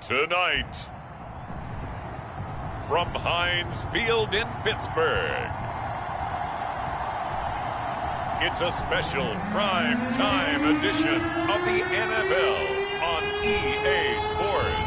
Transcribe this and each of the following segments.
Tonight, from Heinz Field in Pittsburgh, it's a special prime time edition of the NFL on EA Sports.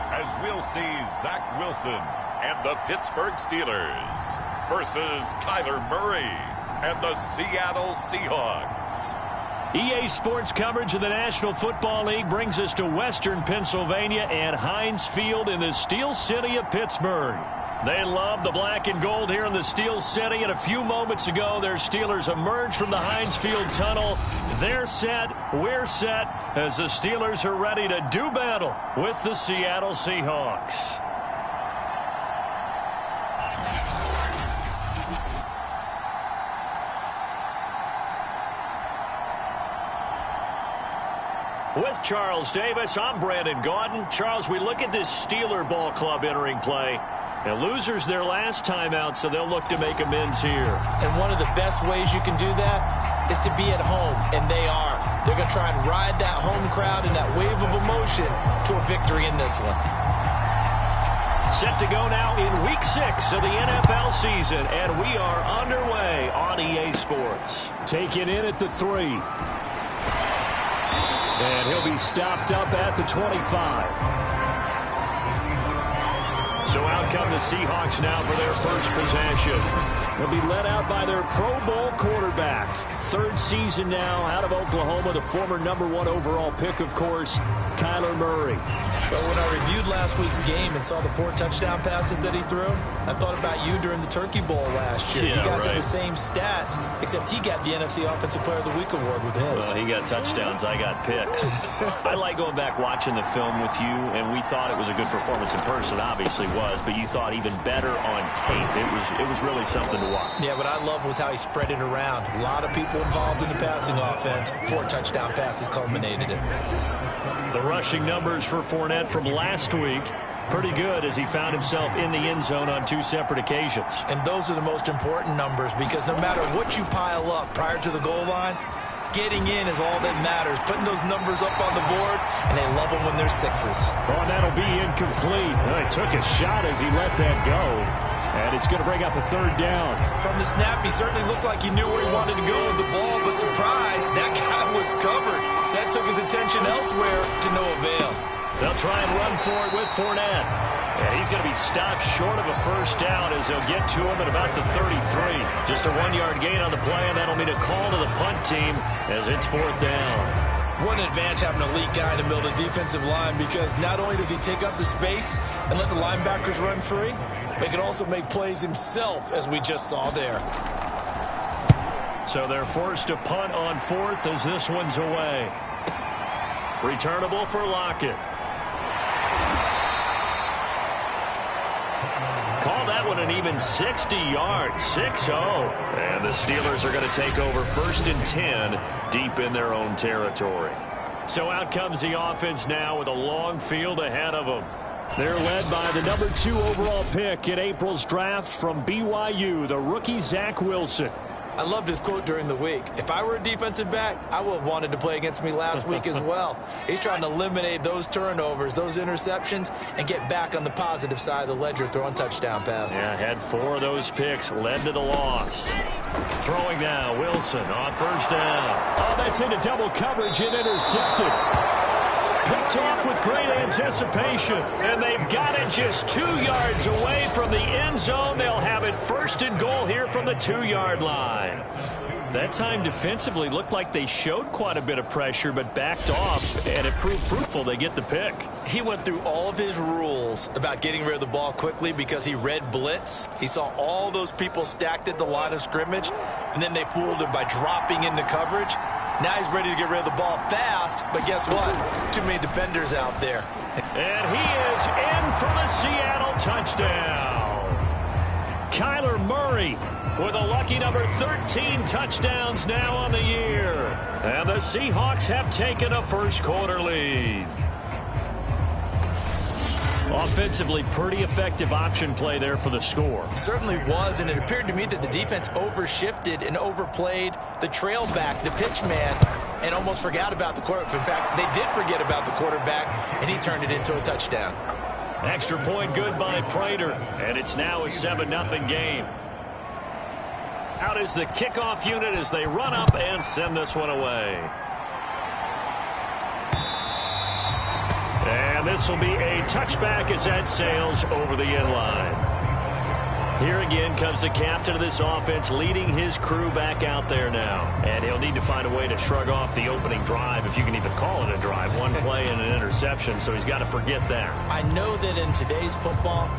As we'll see Zach Wilson and the Pittsburgh Steelers versus Kyler Murray and the Seattle Seahawks. EA Sports coverage of the National Football League brings us to Western Pennsylvania and Heinz Field in the Steel City of Pittsburgh. They love the black and gold here in the Steel City, and a few moments ago, their Steelers emerged from the Heinz Field tunnel. They're set, we're set, as the Steelers are ready to do battle with the Seattle Seahawks. With Charles Davis, I'm Brandon Gaudin. Charles, we look at this Steeler ball club entering play. And losers their last time out, so they'll look to make amends here. And one of the best ways you can do that is to be at home, and they are. They're going to try and ride that home crowd and that wave of emotion to a victory in this one. Set to go now in Week 6 of the NFL season, and we are underway on EA Sports. Taken in at the 3. And he'll be stopped up at the 25. So out come the Seahawks now for their first possession. They'll be led out by their Pro Bowl quarterback. Third season now out of Oklahoma, the former #1 overall pick, of course, Kyler Murray. But when I reviewed last week's game and saw the 4 touchdown passes that he threw, I thought about you during the Turkey Bowl last year. Yeah, you guys right. had the same stats, except he got the NFC Offensive Player of the Week award with his. Well, he got touchdowns, I got picks. I like going back watching the film with you, and we thought it was a good performance in person, obviously was, but you thought even better on tape. It was really something to watch. Yeah, what I loved was how he spread it around. A lot of people involved in the passing offense. 4 touchdown passes culminated it. The rushing numbers for Fournette from last week, pretty good as he found himself in the end zone on 2 separate occasions. And those are the most important numbers because no matter what you pile up prior to the goal line, getting in is all that matters. Putting those numbers up on the board, and they love them when they're 6s. Oh, and that'll be incomplete. Well, he took a shot as he let that go. And it's going to bring up a 3rd down. From the snap, he certainly looked like he knew where he wanted to go with the ball, but surprise, that guy was covered. So that took his attention elsewhere to no avail. They'll try and run for it with Fournette. And he's going to be stopped short of a 1st down as they'll get to him at about the 33. Just a 1-yard gain on the play, and that'll mean a call to the punt team as it's 4th down. What an advantage having an elite guy in the middle of the defensive line because not only does he take up the space and let the linebackers run free, but he can also make plays himself, as we just saw there. So they're forced to punt on 4th as this one's away. Returnable for Lockett. Call that one an even 60 yards, 6-0. And the Steelers are going to take over 1st and 10 deep in their own territory. So out comes the offense now with a long field ahead of them. They're led by the #2 overall pick in April's draft from BYU, the rookie Zach Wilson. I loved his quote during the week. If I were a defensive back, I would have wanted to play against me last week as well. He's trying to eliminate those turnovers, those interceptions, and get back on the positive side of the ledger throwing touchdown passes. Yeah, had 4 of those picks, led to the loss. Throwing now, Wilson on 1st down. Oh, that's into double coverage and intercepted. Picked off with great anticipation, and they've got it just 2 yards away from the end zone. They'll have it 1st and goal here from the 2-yard line. That time defensively looked like they showed quite a bit of pressure but backed off, and it proved fruitful. They get the pick. He went through all of his rules about getting rid of the ball quickly because he read blitz. He saw all those people stacked at the line of scrimmage, and then they fooled him by dropping into coverage. Now he's ready to get rid of the ball fast, but guess what? Too many defenders out there. And he is in for the Seattle touchdown. Kyler Murray with a lucky number 13 touchdowns now on the year. And the Seahawks have taken a first-quarter lead. Offensively, pretty effective option play there for the score. Certainly was, and it appeared to me that the defense overshifted and overplayed the trail back, the pitch man, and almost forgot about the quarterback. In fact, they did forget about the quarterback, and he turned it into a touchdown. Extra point good by Prater, and it's now a 7-0 game. Out is the kickoff unit as they run up and send this one away. And this will be a touchback as that sails over the end line. Here again comes the captain of this offense leading his crew back out there now. And he'll need to find a way to shrug off the opening drive, if you can even call it a drive. One play and an interception, so he's got to forget that. I know that in today's football,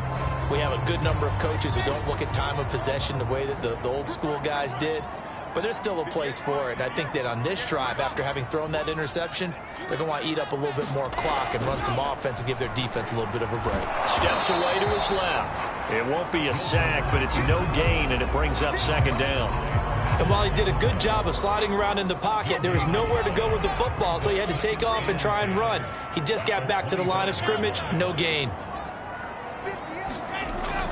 we have a good number of coaches who don't look at time of possession the way that the old school guys did. But there's still a place for it. And I think that on this drive, after having thrown that interception, they're going to want to eat up a little bit more clock and run some offense and give their defense a little bit of a break. Steps away to his left. It won't be a sack, but it's no gain, and it brings up second down. And while he did a good job of sliding around in the pocket, there was nowhere to go with the football, so he had to take off and try and run. He just got back to the line of scrimmage, no gain.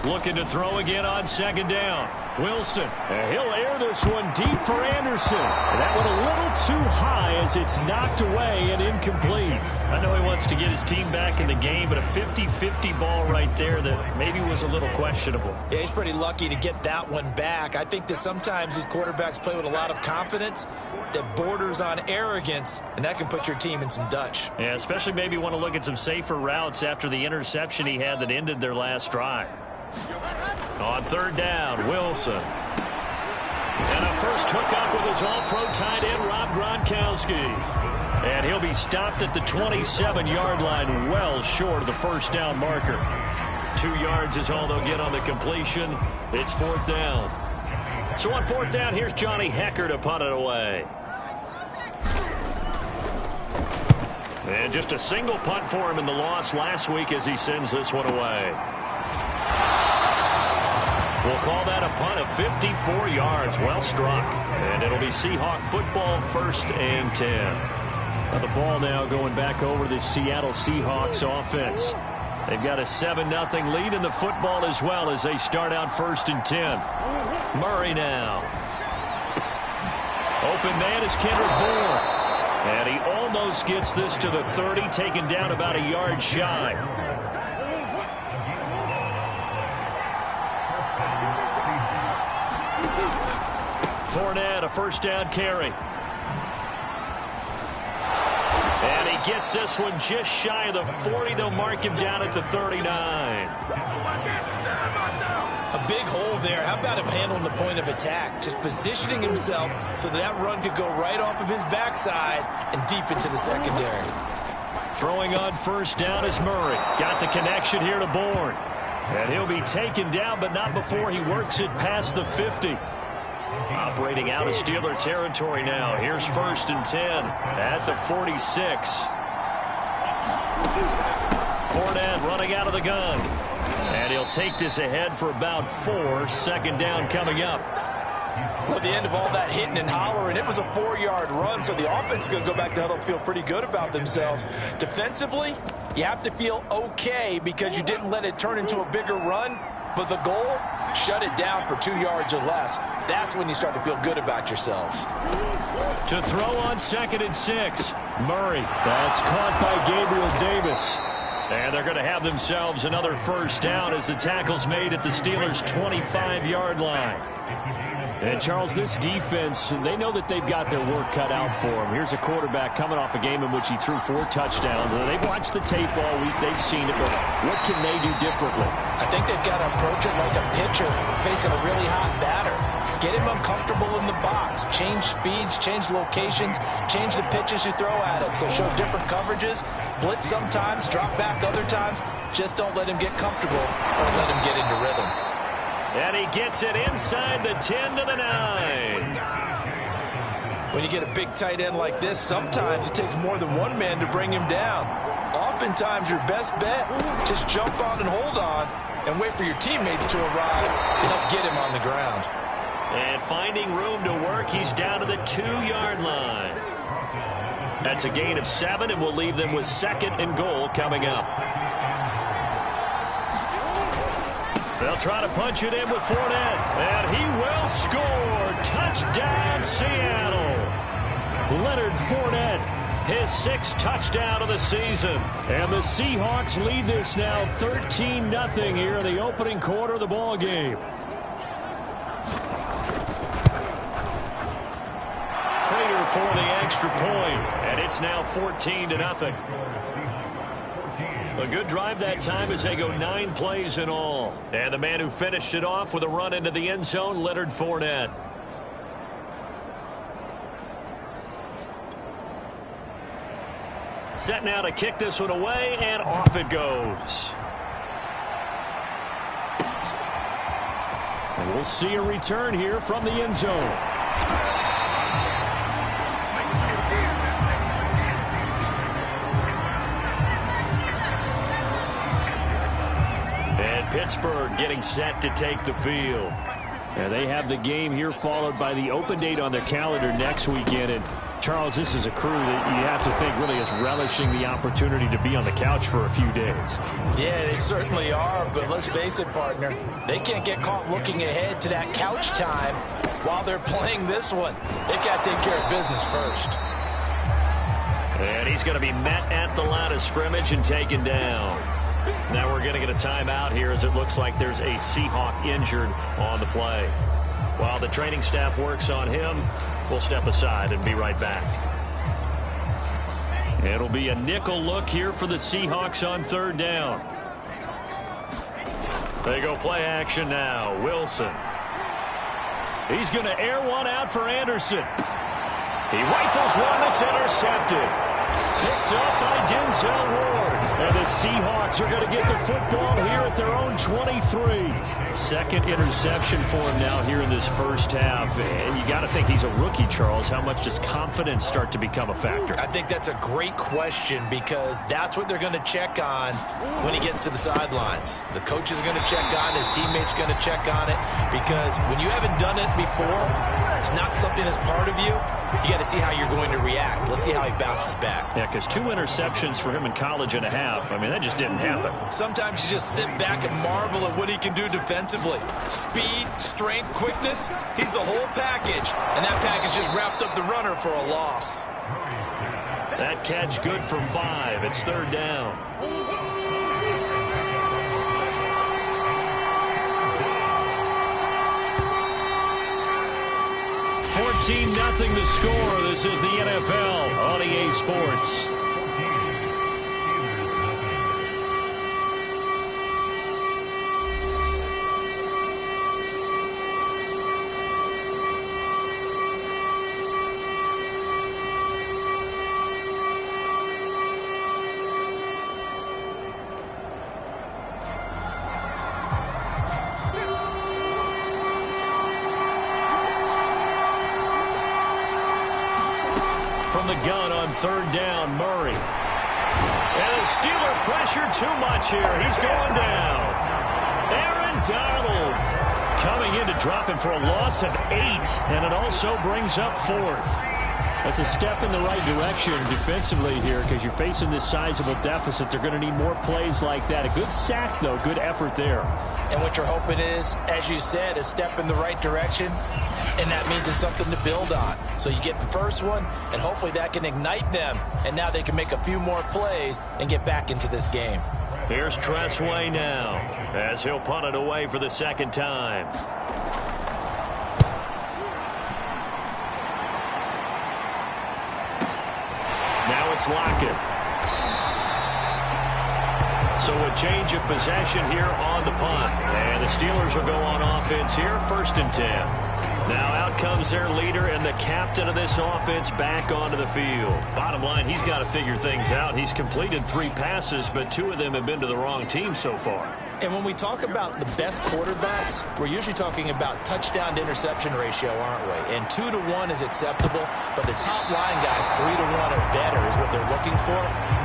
Looking to throw again on second down. Wilson, and he'll air this one deep for Anderson. That one a little too high as it's knocked away and incomplete. I know he wants to get his team back in the game, but a 50-50 ball right there that maybe was a little questionable. Yeah, he's pretty lucky to get that one back. I think that sometimes these quarterbacks play with a lot of confidence that borders on arrogance, and that can put your team in some Dutch. Yeah, especially maybe want to look at some safer routes after the interception he had that ended their last drive. On third down, Wilson. And a first hookup with his all-pro tight end, Rob Gronkowski. And he'll be stopped at the 27-yard line, well short of the first down marker. 2 yards is all they'll get on the completion. It's fourth down. So on fourth down, here's Johnny Hekker to punt it away. And just a single punt for him in the loss last week as he sends this one away. We'll call that a punt of 54 yards. Well struck. And it'll be Seahawk football, 1st and 10. Now the ball now going back over the Seattle Seahawks offense. They've got a 7-0 lead in the football as well as they start out 1st and 10. Murray now. Open man is Kendrick Bourne. And he almost gets this to the 30, taken down about a yard shy. Fournette, a first down carry. And he gets this one just shy of the 40. They'll mark him down at the 39. A big hole there. How about him handling the point of attack? Just positioning himself so that run could go right off of his backside and deep into the secondary. Throwing on first down is Murray. Got the connection here to Bourne. And he'll be taken down, but not before he works it past the 50. Operating out of Steeler territory now. Here's 1st and 10 at the 46. Fournette running out of the gun. And he'll take this ahead for about 4. Second down coming up. Well, at the end of all that hitting and hollering, it was a 4-yard run, so the offense is going to go back to huddle and feel pretty good about themselves. Defensively, you have to feel okay because you didn't let it turn into a bigger run. But the goal, shut it down for 2 yards or less. That's when you start to feel good about yourselves. To throw on 2nd and 6. Murray. That's caught by Gabriel Davis. And they're going to have themselves another first down as the tackle's made at the Steelers' 25-yard line. And, Charles, this defense, they know that they've got their work cut out for them. Here's a quarterback coming off a game in which he threw 4 touchdowns. They've watched the tape all week. They've seen it, but what can they do differently? I think they've got to approach it like a pitcher facing a really hot batter. Get him uncomfortable in the box. Change speeds, change locations, change the pitches you throw at him. So show different coverages, blitz sometimes, drop back other times. Just don't let him get comfortable or let him get into rhythm. And he gets it inside the 10 to the 9. When you get a big tight end like this, sometimes it takes more than one man to bring him down. Oftentimes, your best bet, just jump on and hold on and wait for your teammates to arrive to help get him on the ground. And finding room to work, he's down to the 2-yard line. That's a gain of 7, and we'll leave them with 2nd and goal coming up. They'll try to punch it in with Fournette, and he will score. Touchdown, Seattle. Leonard Fournette, his 6th touchdown of the season. And the Seahawks lead this now 13-0 here in the opening quarter of the ball game. Prater for the extra point, and it's now 14-0. A good drive that time as they go 9 plays in all. And the man who finished it off with a run into the end zone, Leonard Fournette. Set now to kick this one away, and off it goes. And we'll see a return here from the end zone. Pittsburgh getting set to take the field. And they have the game here followed by the open date on their calendar next weekend. And Charles, this is a crew that you have to think really is relishing the opportunity to be on the couch for a few days. Yeah, they certainly are, but let's face it, partner, they can't get caught looking ahead to that couch time while they're playing this one. They've got to take care of business first. And he's going to be met at the line of scrimmage and taken down. Now we're going to get a timeout here as it looks like there's a Seahawk injured on the play. While the training staff works on him, we'll step aside and be right back. It'll be a nickel look here for the Seahawks on 3rd down. They go play action now. Wilson. He's going to air one out for Anderson. He rifles one that's intercepted. Picked up by Denzel Ward. And the Seahawks are going to get the football here at their own 23. 2nd interception for him now here in this first half. And you got to think he's a rookie, Charles. How much does confidence start to become a factor? I think that's a great question because that's what they're going to check on when he gets to the sidelines. The coach is going to check on, his teammates going to check on it, because when you haven't done it before, it's not something that's part of you. You got to see how you're going to react. Let's see how he bounces back. Yeah, because 2 interceptions for him in college and a half. I mean, that just didn't happen. Sometimes you just sit back and marvel at what he can do defensively. Speed, strength, quickness, he's the whole package. And that package just wrapped up the runner for a loss. That catch good for 5. It's 3rd down. 14-0 the score. This is the NFL on EA Sports. From the gun on 3rd down, Murray. And the Steeler pressure too much here. He's going down. Aaron Donald coming in to drop him for a loss of 8. And it also brings up 4th. That's a step in the right direction defensively here because you're facing this sizable deficit. They're going to need more plays like that. A good sack, though. Good effort there. And what you're hoping is, as you said, a step in the right direction. And that means it's something to build on. So you get the first one, and hopefully that can ignite them. And now they can make a few more plays and get back into this game. Here's Tressway now as he'll punt it away for the 2nd time. Now it's Lockett. So a change of possession here on the punt. And the Steelers will go on offense here, 1st and 10. Now out comes their leader and the captain of this offense back onto the field. Bottom line, he's got to figure things out. He's completed 3 passes, but 2 of them have been to the wrong team so far. And when we talk about the best quarterbacks, we're usually talking about touchdown to interception ratio, aren't we? And 2 to 1 is acceptable, but the top line guys, 3 to 1 or better is what they're looking for.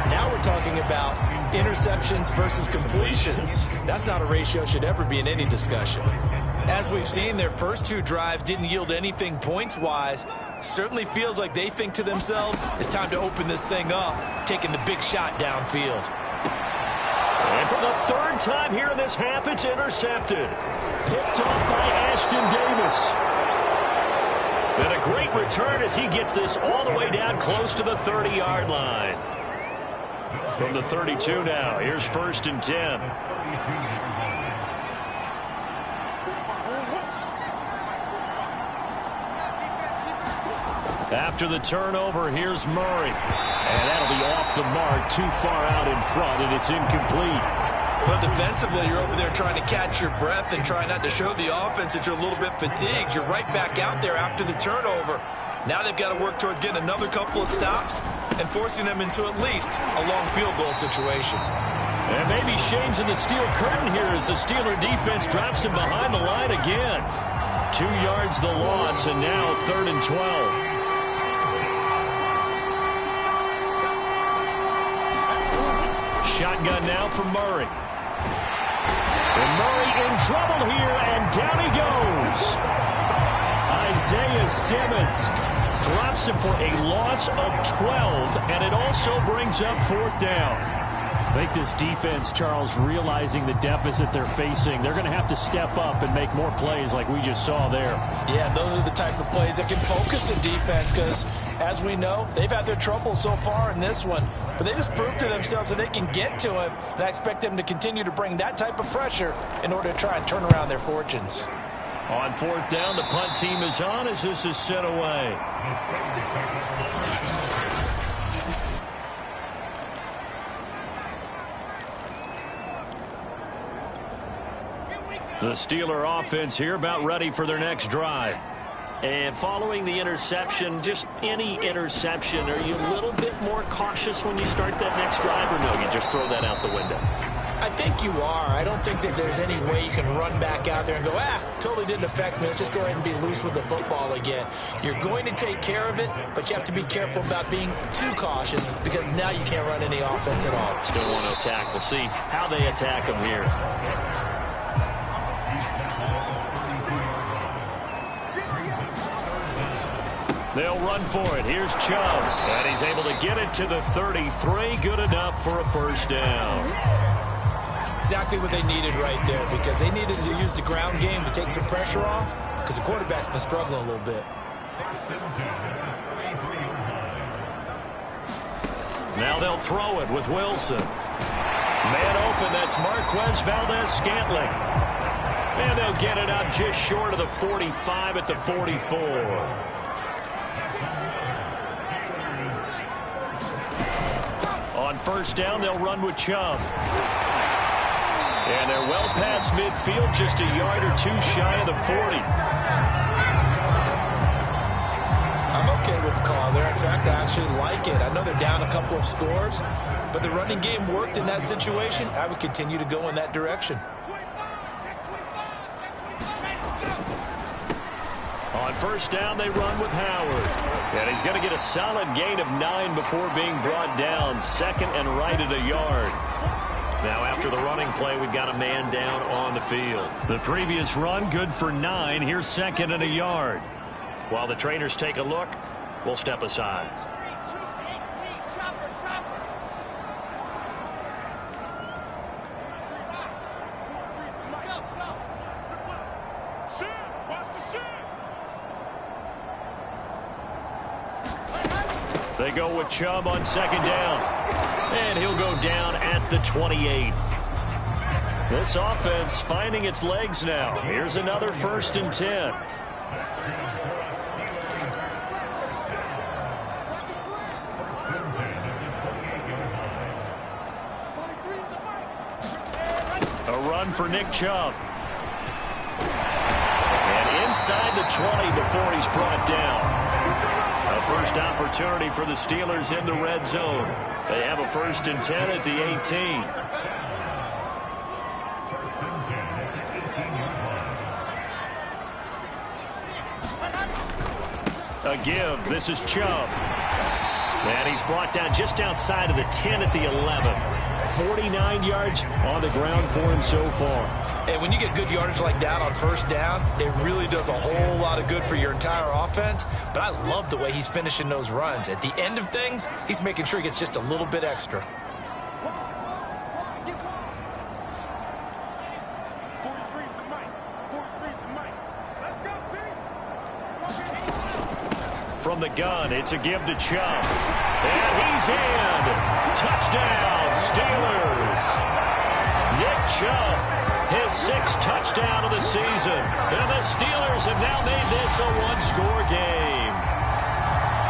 Now we're talking about interceptions versus completions. That's not a ratio should ever be in any discussion. As we've seen, their first 2 drives didn't yield anything points-wise. Certainly feels like they think to themselves, it's time to open this thing up, taking the big shot downfield. And for the 3rd time here in this half, it's intercepted. Picked off by Ashton Davis. And a great return as he gets this all the way down close to the 30-yard line. From the 32 now, here's 1st and 10. After the turnover, here's Murray. And that'll be off the mark, too far out in front, and it's incomplete. But defensively, you're over there trying to catch your breath and trying not to show the offense that you're a little bit fatigued. You're right back out there after the turnover. Now they've got to work towards getting another couple of stops and forcing them into at least a long field goal situation. And maybe Shane's in the steel curtain here as the Steeler defense drops him behind the line again. 2 yards the loss, and now 3rd and 12. Shotgun now for Murray. And Murray in trouble here, and down he goes. Isaiah Simmons drops him for a loss of 12, and it also brings up 4th down. I think this defense, Charles, realizing the deficit they're facing, they're going to have to step up and make more plays like we just saw there. Yeah, those are the type of plays that can focus a defense because, as we know, they've had their trouble so far in this one. But they just proved to themselves that they can get to him, and I expect them to continue to bring that type of pressure in order to try and turn around their fortunes. On 4th down, the punt team is on as this is sent away. The Steeler offense here about ready for their next drive. And following the interception, just any interception, are you a little bit more cautious when you start that next drive, or no, you just throw that out the window? I think you are. I don't think that there's any way you can run back out there and go, totally didn't affect me. Let's just go ahead and be loose with the football again. You're going to take care of it, but you have to be careful about being too cautious because now you can't run any offense at all. Still want to attack. We'll see how they attack them here. They'll run for it. Here's Chubb. And he's able to get it to the 33. Good enough for a 1st down. Exactly what they needed right there because they needed to use the ground game to take some pressure off because the quarterback's been struggling a little bit. Now they'll throw it with Wilson. Man open, that's Marquez Valdes-Scantling. And they'll get it out just short of the 45 at the 44. On 1st down, they'll run with Chubb. And they're well past midfield, just a yard or 2 shy of the 40. I'm okay with the call there. In fact, I actually like it. I know they're down a couple of scores, but the running game worked in that situation. I would continue to go in that direction. On 1st down, they run with Howard. And he's going to get a solid gain of 9 before being brought down. 2nd and right at a yard. Now, after the running play, we've got a man down on the field. The previous run, good for 9. Here's 2nd and a yard. While the trainers take a look, we'll step aside. They go with Chubb on 2nd down. And he'll go down at the 28. This offense finding its legs now. Here's another 1st and 10. A run for Nick Chubb. And inside the 20 before he's brought down. A first opportunity for the Steelers in the red zone. They have a 1st and 10 at the 18. A give. This is Chubb. And he's brought down just outside of the 10 at the 11. 49 yards on the ground for him so far. And when you get good yardage like that on 1st down, it really does a whole lot of good for your entire offense. But I love the way he's finishing those runs. At the end of things, he's making sure he gets just a little bit extra. From the gun, it's a give to Chubb. And he's in. Touchdown, Steelers. Nick Chubb, his 6th touchdown of the season. And the Steelers have now made this a one-score game.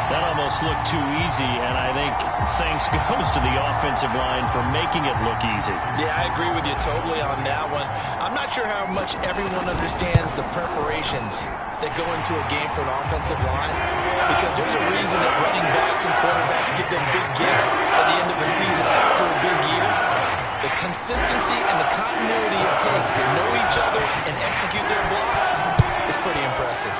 That almost looked too easy, and I think thanks goes to the offensive line for making it look easy. Yeah, I agree with you totally on that one. I'm not sure how much everyone understands the preparations that go into a game for an offensive line, because there's a reason that running backs and quarterbacks get them big gifts at the end of the season after a big year. The consistency and the continuity it takes to know each other and execute their blocks is pretty impressive.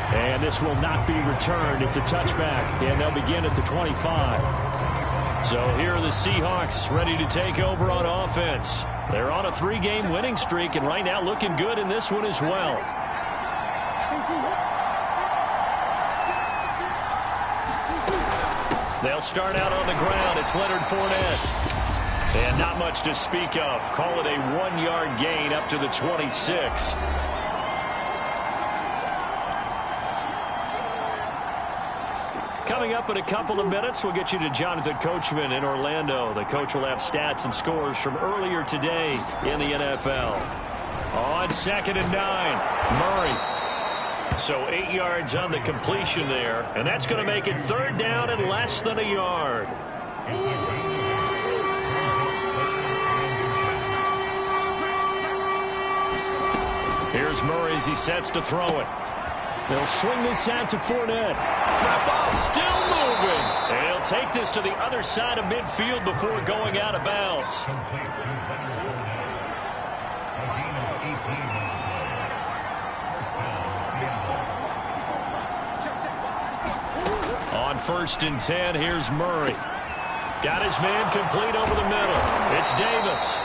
And this will not be returned. It's a touchback, and they'll begin at the 25. So here are the Seahawks ready to take over on offense. They're on a 3-game winning streak, and right now looking good in this one as well. They'll start out on the ground. It's Leonard Fournette. And not much to speak of. Call it a 1-yard gain up to the 26. Coming up in a couple of minutes, we'll get you to Jonathan Coachman in Orlando. The coach will have stats and scores from earlier today in the NFL. On 2nd and 9, Murray. So 8 yards on the completion there, and that's going to make it 3rd down and less than a yard. Here's Murray as he sets to throw it. They'll swing this out to Fournette. Still moving. And he'll take this to the other side of midfield before going out of bounds. On 1st and 10, here's Murray. Got his man complete over the middle. It's Davis.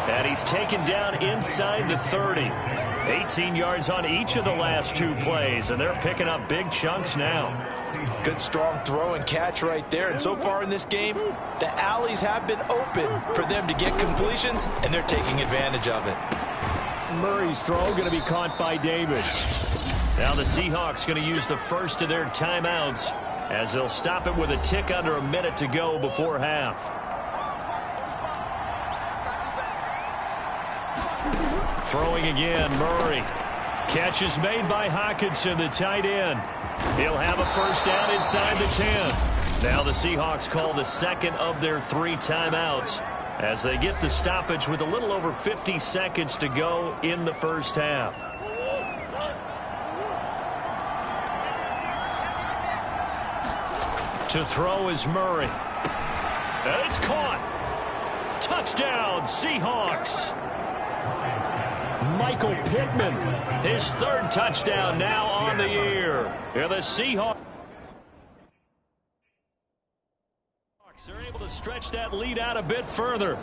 And he's taken down inside the 30. 18 yards on each of the last 2 plays, and they're picking up big chunks now. Good strong throw and catch right there. And so far in this game, the alleys have been open for them to get completions, and they're taking advantage of it. Murray's throw going to be caught by Davis. Now the Seahawks going to use the first of their timeouts as they'll stop it with a tick under a minute to go before half. Throwing again, Murray. Catch is made by Hockenson, the tight end. He'll have a 1st down inside the 10. Now the Seahawks call the 2nd of their 3 timeouts as they get the stoppage with a little over 50 seconds to go in the 1st half. To throw is Murray. And it's caught. Touchdown, Seahawks. Michael Pittman, his 3rd touchdown now on the year. And the Seahawks are able to stretch that lead out a bit further.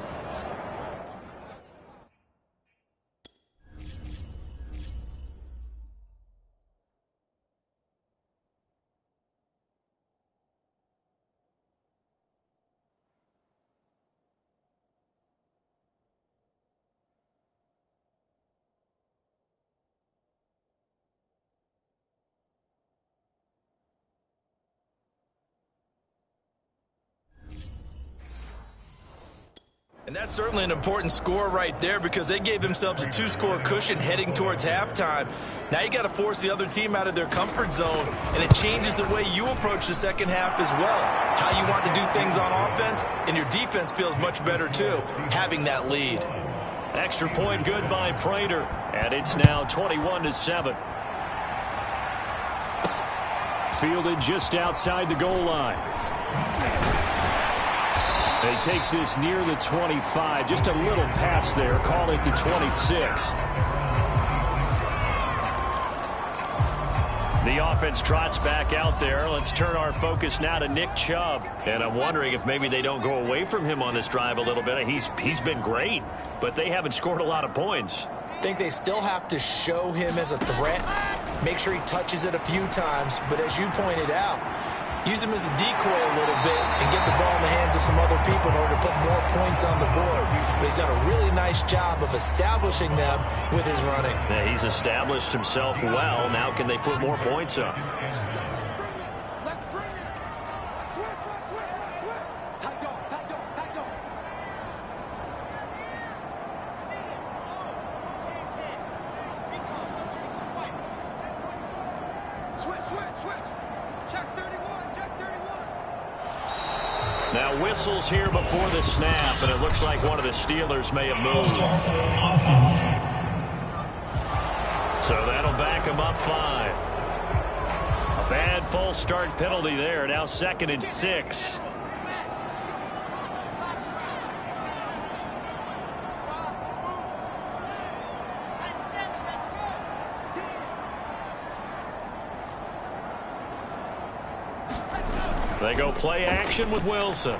And that's certainly an important score right there because they gave themselves a 2-score cushion heading towards halftime. Now you got to force the other team out of their comfort zone, and it changes the way you approach the second half as well. How you want to do things on offense, and your defense feels much better too, having that lead. Extra point good by Prater, and it's now 21-7. Fielded just outside the goal line. He takes this near the 25, just a little pass there, call it the 26. The offense trots back out there. Let's turn our focus now to Nick Chubb. And I'm wondering if maybe they don't go away from him on this drive a little bit. He's been great, but they haven't scored a lot of points. I think they still have to show him as a threat, make sure he touches it a few times, but as you pointed out, use him as a decoy a little bit and get the ball in the hands of some other people in order to put more points on the board. But he's done a really nice job of establishing them with his running. Yeah, he's established himself well. Now can they put more points up? Now whistles here before the snap, and it looks like one of the Steelers may have moved. So that'll back him up 5. A bad false start penalty there. Now 2nd and 6. They go play action with Wilson.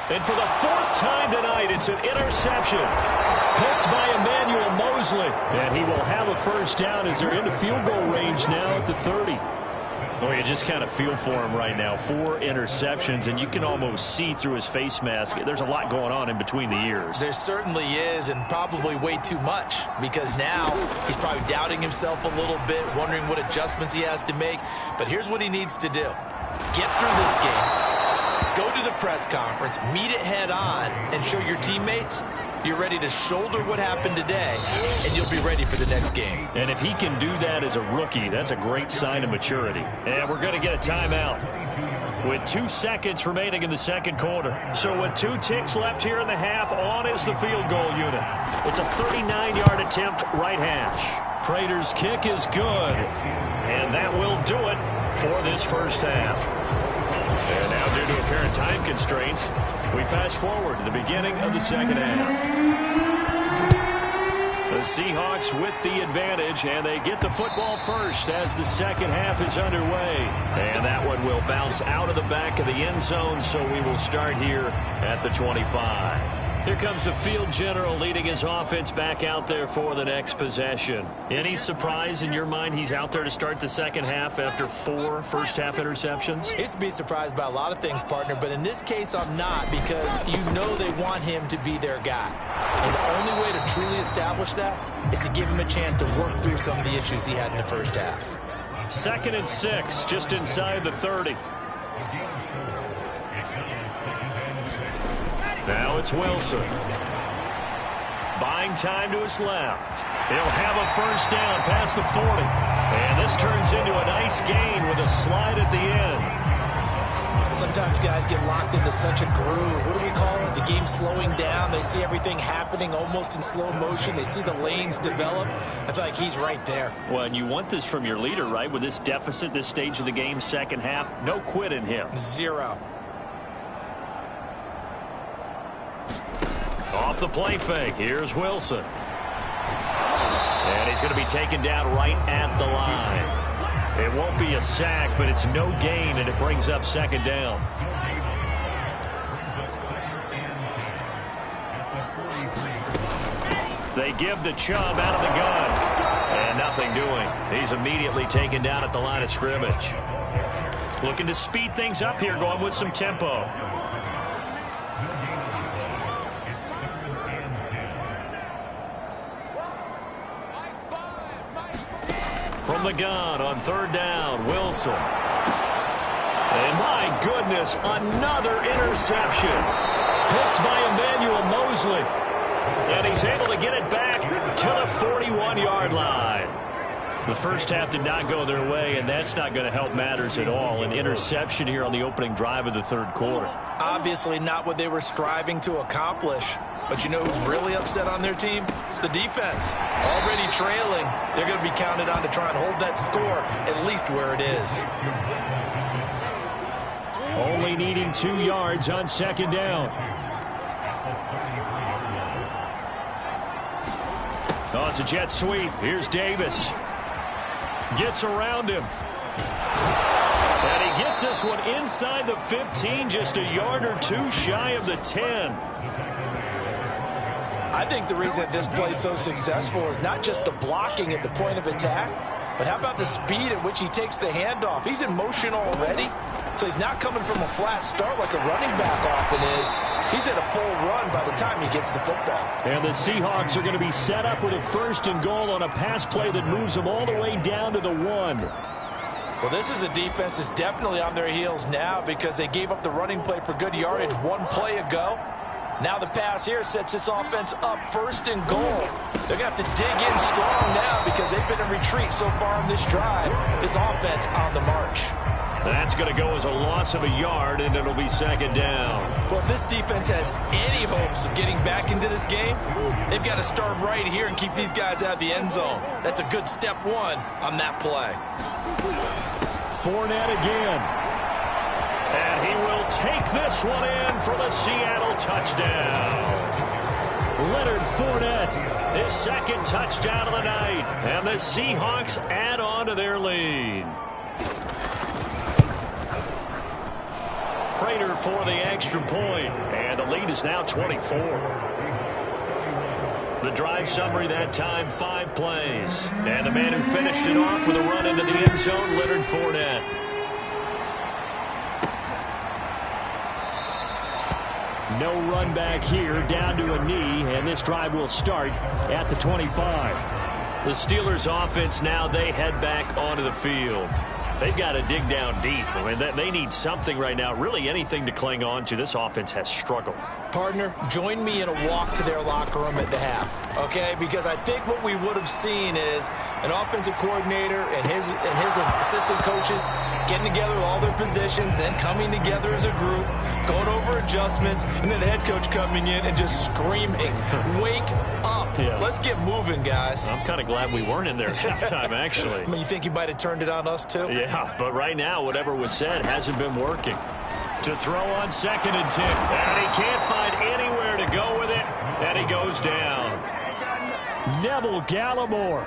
And for the 4th time tonight, it's an interception. Picked by Emmanuel Mosley. And he will have a first down as they're into field goal range now at the 30. Well, you just kind of feel for him right now. 4 interceptions, and you can almost see through his face mask. There's a lot going on in between the ears. There certainly is, and probably way too much, because now he's probably doubting himself a little bit, wondering what adjustments he has to make. But here's what he needs to do. Get through this game, go to the press conference, meet it head on, and show your teammates you're ready to shoulder what happened today, and you'll be ready for the next game. And if he can do that as a rookie, that's a great sign of maturity. And we're going to get a timeout with 2 seconds remaining in the second quarter. So with 2 ticks left here in the half, on is the field goal unit. It's a 39-yard attempt, right hash. Prater's kick is good, and that will do it for this first half. And now, due to apparent time constraints, we fast forward to the beginning of the second half. The Seahawks with the advantage, and they get the football first as the second half is underway. And that one will bounce out of the back of the end zone, so we will start here at the 25. Here comes the field general leading his offense back out there for the next possession. Any surprise in your mind he's out there to start the second half after 4 first-half interceptions? I used to be surprised by a lot of things, partner, but in this case I'm not, because you know they want him to be their guy. And the only way to truly establish that is to give him a chance to work through some of the issues he had in the first half. 2nd and 6, just inside the 30. Now it's Wilson. Buying time to his left. He'll have a first down past the 40. And this turns into a nice gain with a slide at the end. Sometimes guys get locked into such a groove. What do we call it? The game slowing down. They see everything happening almost in slow motion. They see the lanes develop. I feel like he's right there. Well, and you want this from your leader, right? With this deficit, this stage of the game, second half, no quit in him. 0. Off the play fake, here's Wilson. And he's going to be taken down right at the line. It won't be a sack, but it's no gain, and it brings up second down. They give the Chubb out of the gun. And nothing doing. He's immediately taken down at the line of scrimmage. Looking to speed things up here, going with some tempo. From the gun on 3rd down, Wilson. And my goodness, another interception. picked by Emmanuel Mosley. And he's able to get it back to the 41-yard line. The first half did not go their way, and that's not going to help matters at all. An interception here on the opening drive of the third quarter. Obviously not what they were striving to accomplish. But you know who's really upset on their team? The defense. Already trailing. They're going to be counted on to try and hold that score at least where it is. Only needing 2 yards on second down. Oh, it's a jet sweep. Here's Davis. Gets around him. And he gets this one inside the 15, just a yard or two shy of the 10. I think the reason this play is so successful is not just the blocking at the point of attack, but how about the speed at which he takes the handoff? He's in motion already, so he's not coming from a flat start like a running back often is. He's at a full run by the time he gets the football. And the Seahawks are going to be set up with a 1st and goal on a pass play that moves them all the way down to the 1. Well, this is a defense that's definitely on their heels now because they gave up the running play for good yardage 1 play ago. Now the pass here sets this offense up 1st and goal. They're going to have to dig in strong now because they've been in retreat so far on this drive. This offense on the march. That's going to go as a loss of a yard, and it'll be 2nd down. Well, if this defense has any hopes of getting back into this game, they've got to start right here and keep these guys out of the end zone. That's a good step 1 on that play. Fournette again. And he will take this one in for the Seattle touchdown. Leonard Fournette, his 2nd touchdown of the night. And the Seahawks add on to their lead. Prater for the extra point, and the lead is now 24. The drive summary that time, 5 plays. And the man who finished it off with a run into the end zone, Leonard Fournette. No run back here, down to a knee, and this drive will start at the 25. The Steelers offense now, they head back onto the field. They've got to dig down deep. I mean, they need something right now, really anything to cling on to. This offense has struggled. Partner, join me in a walk to their locker room at the half, okay? Because I think what we would have seen is an offensive coordinator and his assistant coaches getting together with all their positions, then coming together as a group, going over adjustments, and then the head coach coming in and just screaming, wake up. Yeah. Let's get moving, guys. I'm kind of glad we weren't in there at halftime, actually. I mean, you think you might have turned it on us, too? Yeah, but right now, whatever was said hasn't been working. To throw on 2nd and 10. And he can't find anywhere to go with it. And he goes down. Neville Gallimore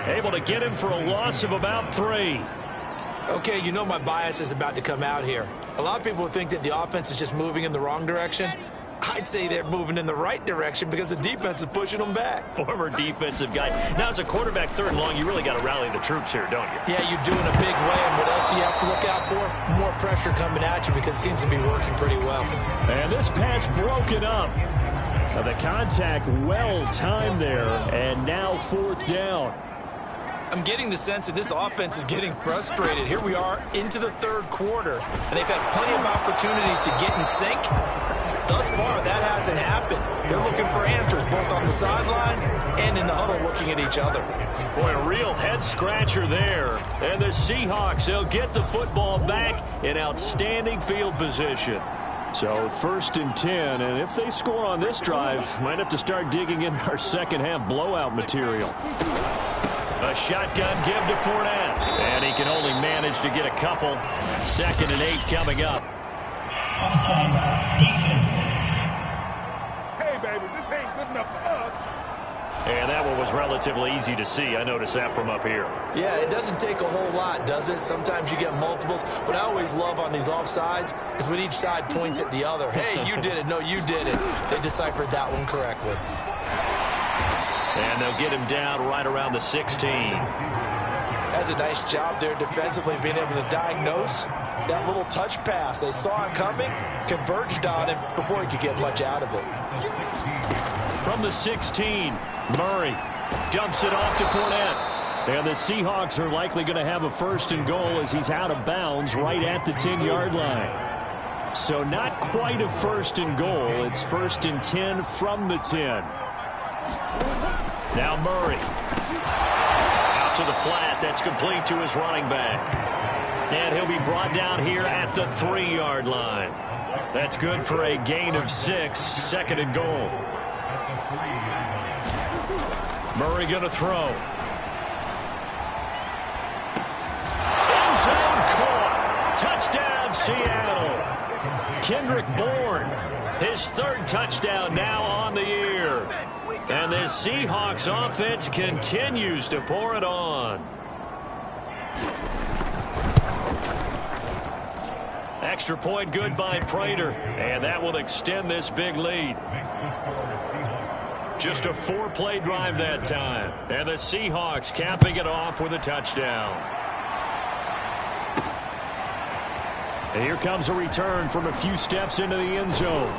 able to get him for a loss of about 3. Okay, you know my bias is about to come out here. A lot of people think that the offense is just moving in the wrong direction. I'd say they're moving in the right direction because the defense is pushing them back. Former defensive guy. Now, as a quarterback 3rd and long, you really got to rally the troops here, don't you? Yeah, you're doing a big way, and what else do you have to look out for? More pressure coming at you because it seems to be working pretty well. And this pass broken up. The contact well-timed there, and now 4th down. I'm getting the sense that this offense is getting frustrated. Here we are into the 3rd quarter, and they've had plenty of opportunities to get in sync. Thus far, that hasn't happened. They're looking for answers both on the sidelines and in the huddle looking at each other. Boy, a real head-scratcher there. And the Seahawks, they'll get the football back in outstanding field position. So 1st and 10, and if they score on this drive, might have to start digging in our second-half blowout material. A shotgun give to Fournette, and he can only manage to get a couple. 2nd and 8 coming up. Offside defense. Hey, baby, this ain't good enough for us. And that one was relatively easy to see. I noticed that from up here. Yeah, it doesn't take a whole lot, does it? Sometimes you get multiples. What I always love on these offsides is when each side points at the other. Hey, you did it. No, you did it. They deciphered that one correctly. And they'll get him down right around the 16. That's a nice job there defensively, being able to diagnose that little touch pass. They saw it coming, converged on him before he could get much out of it. From the 16, Murray dumps it off to Fournette. And the Seahawks are likely going to have a 1st and goal as he's out of bounds right at the 10-yard line. So not quite a 1st and goal. It's 1st and 10 from the 10. Now Murray. Out to the flat. That's complete to his running back. And he'll be brought down here at the 3-yard line. That's good for a gain of 6. 2nd and goal. Murray going to throw. End zone caught. Touchdown, Seattle. Kendrick Bourne, his 3rd touchdown now on the year. And this Seahawks offense continues to pour it on. Extra point good by Prater, and that will extend this big lead. Just a 4-play drive that time, and the Seahawks capping it off with a touchdown. And here comes a return from a few steps into the end zone.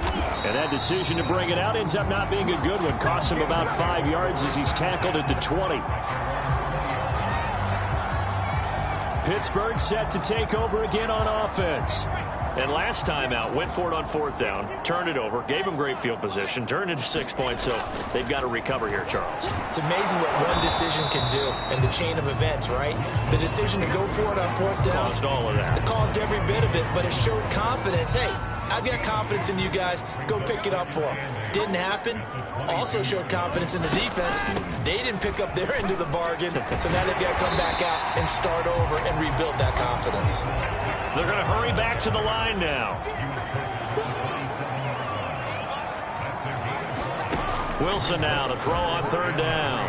And that decision to bring it out ends up not being a good one. Costs him about 5 yards as he's tackled at the 20. Pittsburgh set to take over again on offense. And last time out, went for it on 4th down, turned it over, gave them great field position, turned it to 6 points, so they've got to recover here, Charles. It's amazing what one decision can do in the chain of events, right? The decision to go for it on 4th down. Caused all of that. It caused every bit of it, but it showed confidence. Hey, I've got confidence in you guys. Go pick it up for them. Didn't happen. Also showed confidence in the defense. They didn't pick up their end of the bargain, so now they've got to come back out and start over and rebuild that confidence. They're going to hurry back to the line now. Wilson now to throw on 3rd down.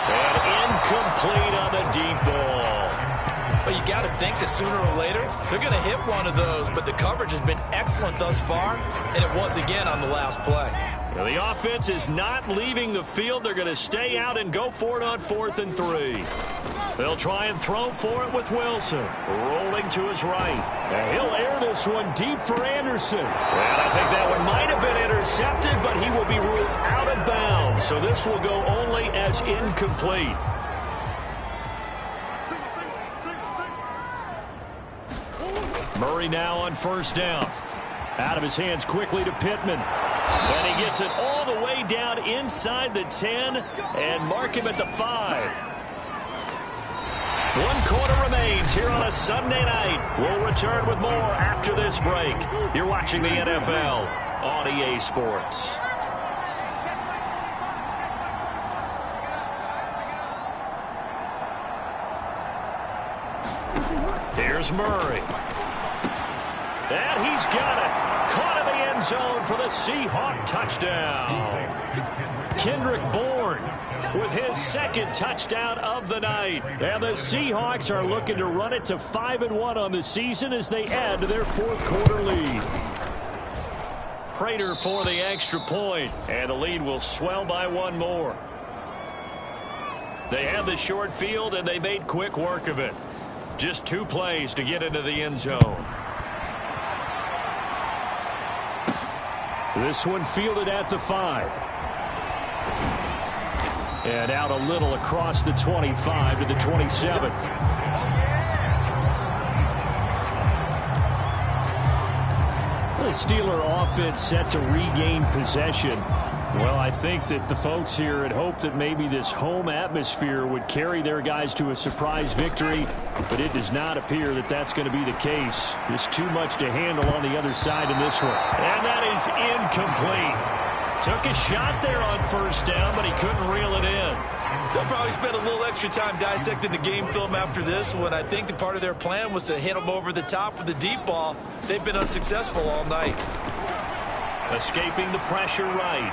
And incomplete on the deep ball. Well, you got to think that sooner or later they're going to hit one of those, but the coverage has been excellent thus far, and it was again on the last play. Now the offense is not leaving the field. They're going to stay out and go for it on 4th and 3. They'll try and throw for it with Wilson. Rolling to his right. And he'll air this one deep for Anderson. And I think that one might have been intercepted, but he will be ruled out of bounds. So this will go only as incomplete. Murray now on 1st down. Out of his hands quickly to Pittman. And he gets it all the way down inside the 10 and mark him at the 5. 1 quarter remains here on a Sunday night. We'll return with more after this break. You're watching the NFL on EA Sports. Here's Murray. And he's got it. Caught in the end zone for the Seahawk touchdown. Kendrick Bourne with his 2nd touchdown of the night. And the Seahawks are looking to run it to 5-1 on the season as they add to their 4th quarter lead. Prater for the extra point, and the lead will swell by 1 more. They have the short field, and they made quick work of it. Just 2 plays to get into the end zone. This one fielded at the 5. And out a little across the 25 to the 27. The Steeler offense set to regain possession. Well, I think that the folks here had hoped that maybe this home atmosphere would carry their guys to a surprise victory, but it does not appear that that's going to be the case. There's too much to handle on the other side in this one. And that is incomplete. Took a shot there on 1st down, but he couldn't reel it in. They'll probably spend a little extra time dissecting the game film after this one. I think that part of their plan was to hit them over the top with the deep ball. They've been unsuccessful all night. Escaping the pressure right.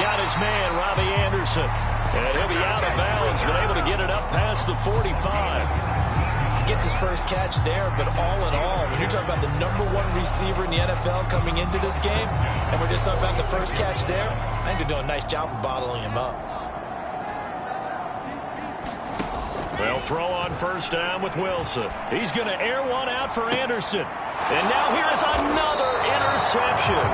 Got his man, Robbie Anderson. And he'll be out of bounds, but able to get it up past the 45. He gets his first catch there, but all in all, when you're talking about the #1 receiver in the NFL coming into this game, and we're just talking about the first catch there, I think they're doing a nice job of bottling him up. They'll throw on 1st down with Wilson. He's going to air one out for Anderson. And now here's another interception.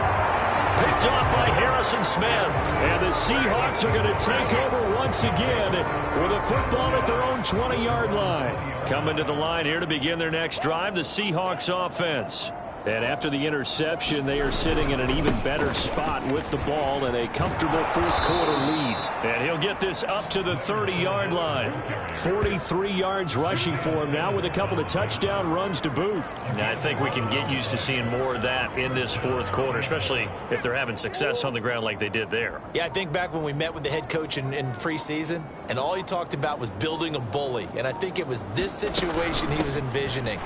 Picked off by Harrison. Wilson Smith. And the Seahawks are going to take over once again with a football at their own 20-yard line. Coming to the line here to begin their next drive, the Seahawks offense. And after the interception, they are sitting in an even better spot with the ball and a comfortable fourth-quarter lead. And he'll get this up to the 30-yard line. 43 yards rushing for him now with a couple of touchdown runs to boot. And I think we can get used to seeing more of that in this fourth quarter, especially if they're having success on the ground like they did there. Yeah, I think back when we met with the head coach in preseason, and all he talked about was building a bully. And I think it was this situation he was envisioning.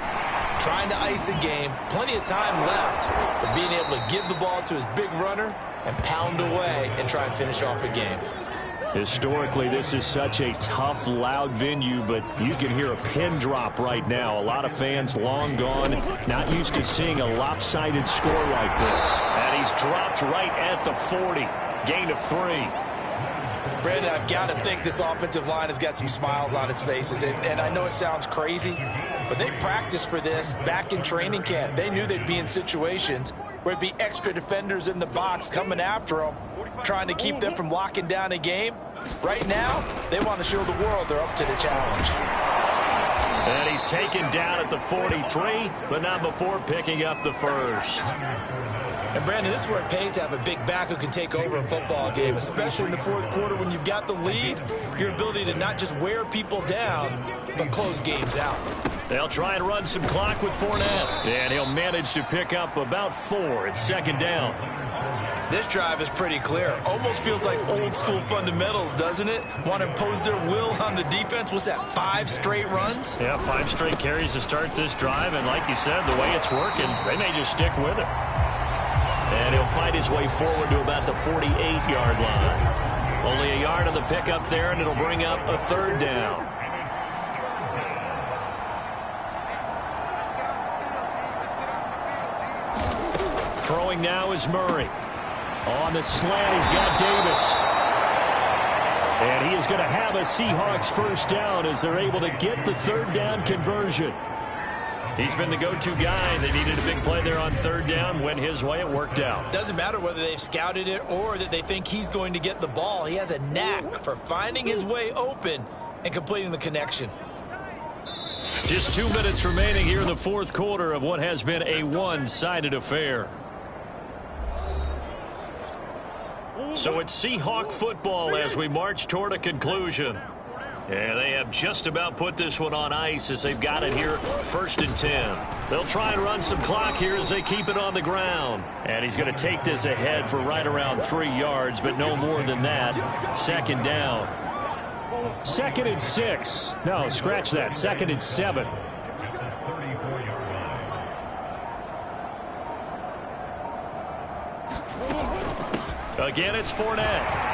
Trying to ice a game, plenty of time left, but being able to give the ball to his big runner and pound away and try and finish off a game. Historically, this is such a tough, loud venue, but you can hear a pin drop right now. A lot of fans long gone, not used to seeing a lopsided score like this. And he's dropped right at the 40. Gain of 3. Brandon, I've got to think this offensive line has got some smiles on its faces. And I know it sounds crazy, but they practiced for this back in training camp. They knew they'd be in situations where it'd be extra defenders in the box coming after them, trying to keep them from locking down a game. Right now, they want to show the world they're up to the challenge. And he's taken down at the 43, but not before picking up the first. And, Brandon, this is where it pays to have a big back who can take over a football game, especially in the fourth quarter when you've got the lead, your ability to not just wear people down, but close games out. They'll try and run some clock with Fournette. And he'll manage to pick up about 4. It's second down. This drive is pretty clear. Almost feels like old school fundamentals, doesn't it? Want to impose their will on the defense. What's that, 5 straight runs? Yeah, 5 straight carries to start this drive. And like you said, the way it's working, they may just stick with it. And he'll fight his way forward to about the 48-yard line. Only a yard on the pickup there, and it'll bring up a third down. Throwing now is Murray. On the slant, he's got Davis. And he is going to have a Seahawks first down as they're able to get the third down conversion. He's been the go-to guy. They needed a big play there on third down. Went his way. It worked out. Doesn't matter whether they've scouted it or that they think he's going to get the ball. He has a knack for finding his way open and completing the connection. Just 2 minutes remaining here in the fourth quarter of what has been a one-sided affair. So it's Seahawk football as we march toward a conclusion. Yeah, they have just about put this one on ice as they've got it here, 1st and 10. They'll try and run some clock here as they keep it on the ground. And he's going to take this ahead for right around 3 yards, but no more than that. Second down. 2nd and 6. No, scratch that. 2nd and 7. Again, it's Fournette.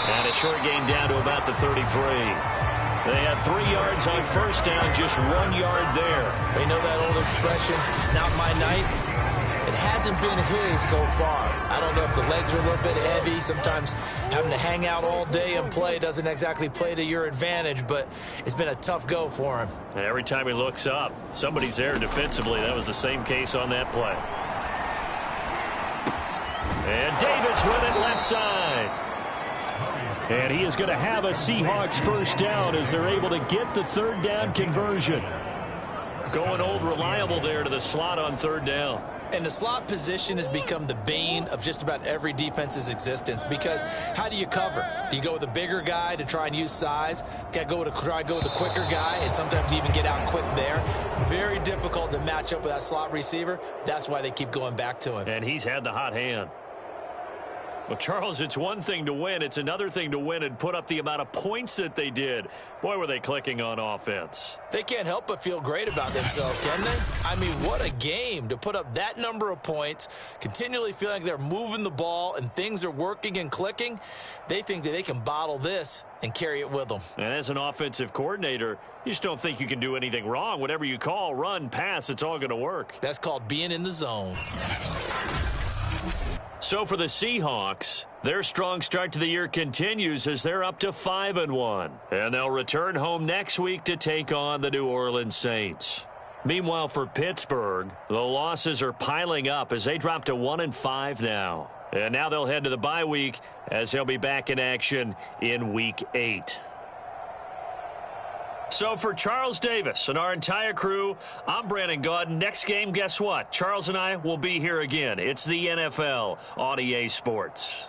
And a short gain down to about the 33. They had 3 yards on first down, just 1 yard there. They know that old expression, it's not my night. It hasn't been his so far. I don't know if the legs are a little bit heavy. Sometimes having to hang out all day and play doesn't exactly play to your advantage, but it's been a tough go for him. And every time he looks up, somebody's there defensively. That was the same case on that play. And Davis with it left side. And he is going to have a Seahawks first down as they're able to get the third down conversion. Going old reliable there to the slot on third down. And the slot position has become the bane of just about every defense's existence because how do you cover? Do you go with a bigger guy to try and use size? Got to try and go with a quicker guy, and sometimes you even get out quick there. Very difficult to match up with that slot receiver. That's why they keep going back to him. And he's had the hot hand. Well, Charles, it's one thing to win. It's another thing to win and put up the amount of points that they did. Boy, were they clicking on offense. They can't help but feel great about themselves, can they? I mean, what a game to put up that number of points, continually feeling like they're moving the ball and things are working and clicking. They think that they can bottle this and carry it with them. And as an offensive coordinator, you just don't think you can do anything wrong. Whatever you call, run, pass, it's all going to work. That's called being in the zone. So for the Seahawks, their strong start to the year continues as they're up to 5-1. And they'll return home next week to take on the New Orleans Saints. Meanwhile, for Pittsburgh, the losses are piling up as they drop to 1-5 now. And now they'll head to the bye week as he'll be back in action in Week 8. So for Charles Davis and our entire crew, I'm Brandon Gaudin. Next game, guess what? Charles and I will be here again. It's the NFL on EA Sports.